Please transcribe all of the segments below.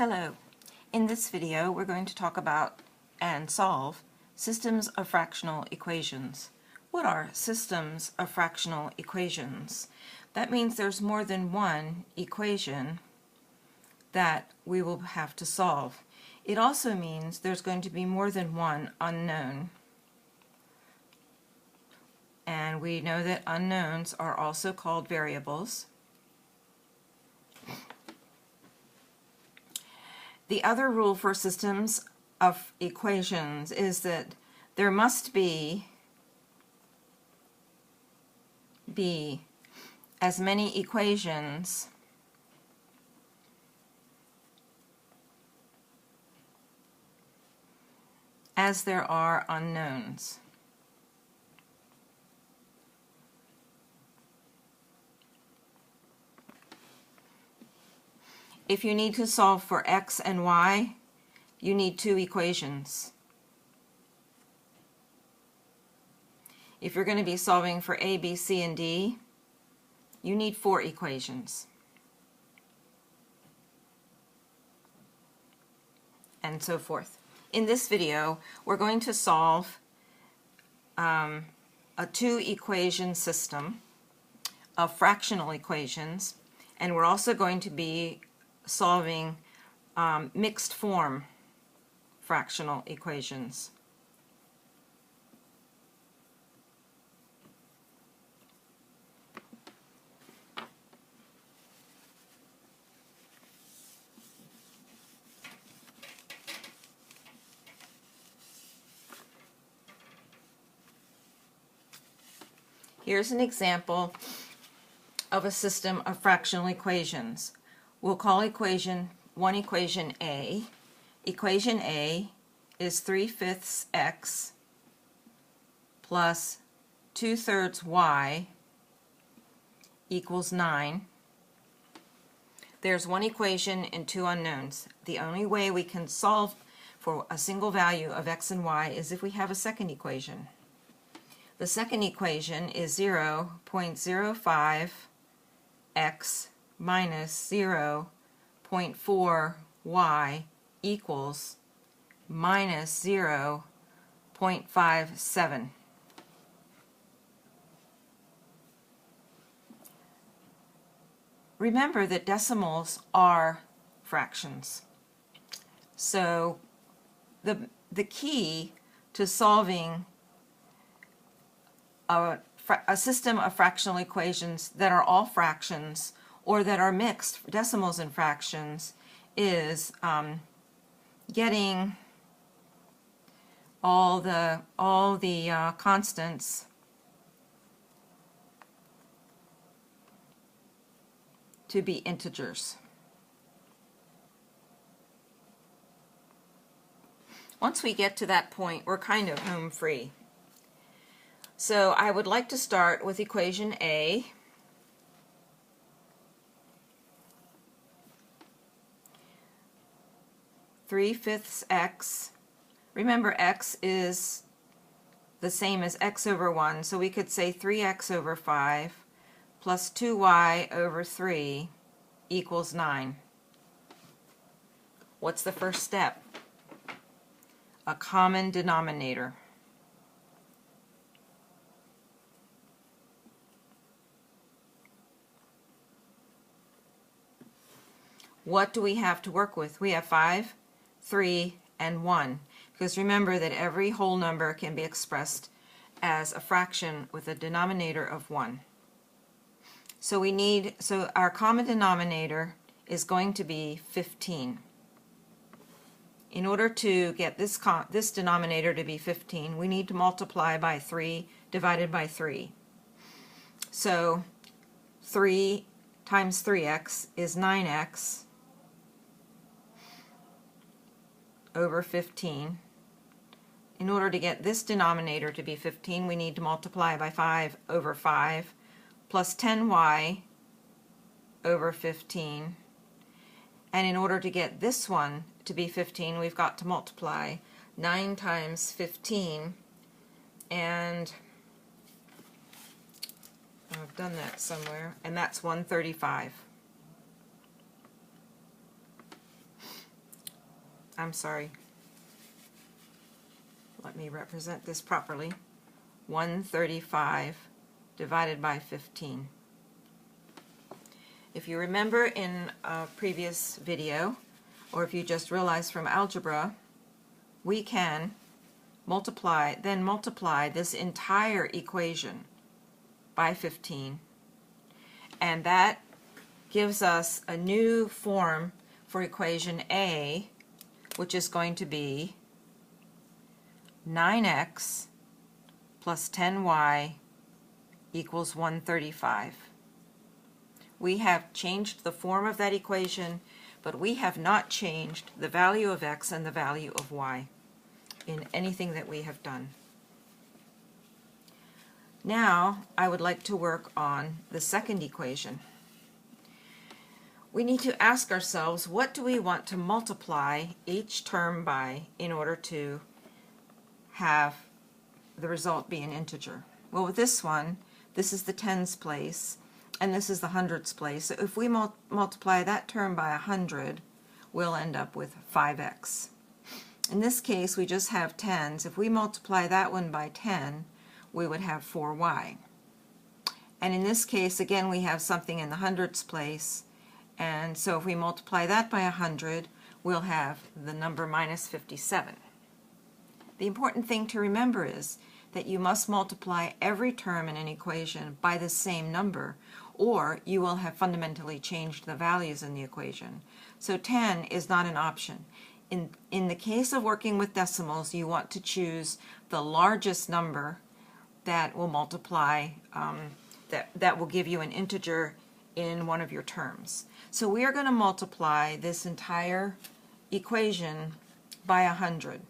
Hello. In this video we're going to talk about and solve systems of fractional equations. What are systems of fractional equations? That means there's more than one equation that we will have to solve. It also means there's going to be more than one unknown. And we know that unknowns are also called variables. The other rule for systems of equations is that there must be as many equations as there are unknowns. If you need to solve for x and y, you need two equations. If you're going to be solving for a, b, c, and d, you need 4 equations. And so forth. In this video, we're going to solve a 2-equation system of fractional equations, and we're also going to be solving mixed form fractional equations. Here's an example of a system of fractional equations. We'll call equation 1 equation A. Equation A is 3/5 x plus 2/3 y equals 9. There's one equation and two unknowns. The only way we can solve for a single value of x and y is if we have a second equation. The second equation is 0.05 x minus 0.4 y equals minus 0.57. Remember that decimals are fractions. So the key to solving a system of fractional equations that are all fractions or that are mixed, decimals and fractions, is getting all the constants to be integers. Once we get to that point, we're kind of home free. So I would like to start with equation A. Three-fifths x. Remember, x is the same as x over 1, so we could say 3x over 5 plus 2y over 3 equals 9. What's the first step? A common denominator. What do we have to work with? We have 5, 3, and 1. Because remember that every whole number can be expressed as a fraction with a denominator of 1. So our common denominator is going to be 15. In order to get this denominator to be 15, we need to multiply by 3 divided by 3. So 3 times 3x is 9x over 15. In order to get this denominator to be 15, we need to multiply by 5 over 5 plus 10y over 15. And in order to get this one to be 15, we've got to multiply 9 times 15, and I've done that somewhere, and that's 135. I'm sorry, let me represent this properly, 135 divided by 15. If you remember in a previous video, or if you just realized from algebra, we can multiply this entire equation by 15, and that gives us a new form for equation A, which is going to be 9x plus 10y equals 135. We have changed the form of that equation, but we have not changed the value of x and the value of y in anything that we have done. Now I would like to work on the second equation. We need to ask ourselves, what do we want to multiply each term by in order to have the result be an integer? Well, with this one, this is the tens place, and this is the hundreds place. So if we multiply that term by 100, we'll end up with 5x. In this case, we just have tens. If we multiply that one by 10, we would have 4y. And in this case, again, we have something in the hundreds place, and so if we multiply that by 100, we'll have the number minus 57. The important thing to remember is that you must multiply every term in an equation by the same number, or you will have fundamentally changed the values in the equation. So 10 is not an option. In the case of working with decimals, you want to choose the largest number that will multiply, that will give you an integer in one of your terms. So we are going to multiply this entire equation by 100.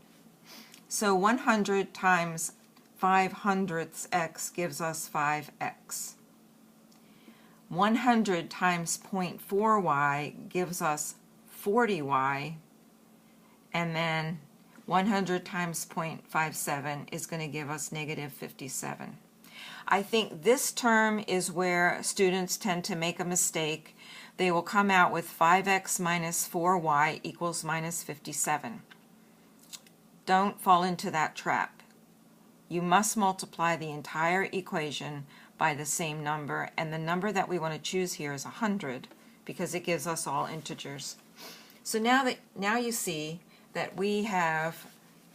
So 100 times 5/100ths x gives us 5x. 100 times 0.4y gives us 40y, and then 100 times 0.57 is going to give us negative 57. I think this term is where students tend to make a mistake. They will come out with 5x minus 4y equals minus 57. Don't fall into that trap. You must multiply the entire equation by the same number, and the number that we want to choose here is 100 because it gives us all integers. So now you see that we have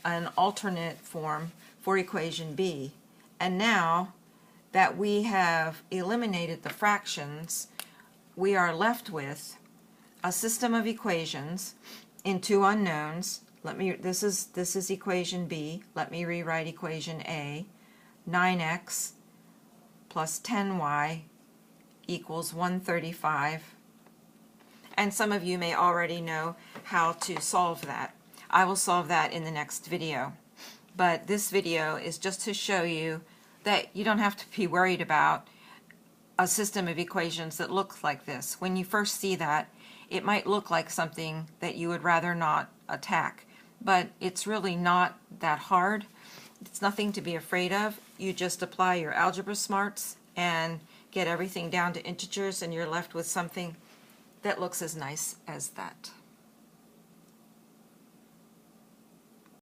an alternate form for equation B, and now that we have eliminated the fractions, we are left with a system of equations in two unknowns. This is equation B. Let me rewrite equation A. 9x plus 10y equals 135. And some of you may already know how to solve that. I will solve that in the next video. But this video is just to show you that you don't have to be worried about a system of equations that looks like this. When you first see that, it might look like something that you would rather not attack. But it's really not that hard. It's nothing to be afraid of. You just apply your algebra smarts and get everything down to integers, and you're left with something that looks as nice as that.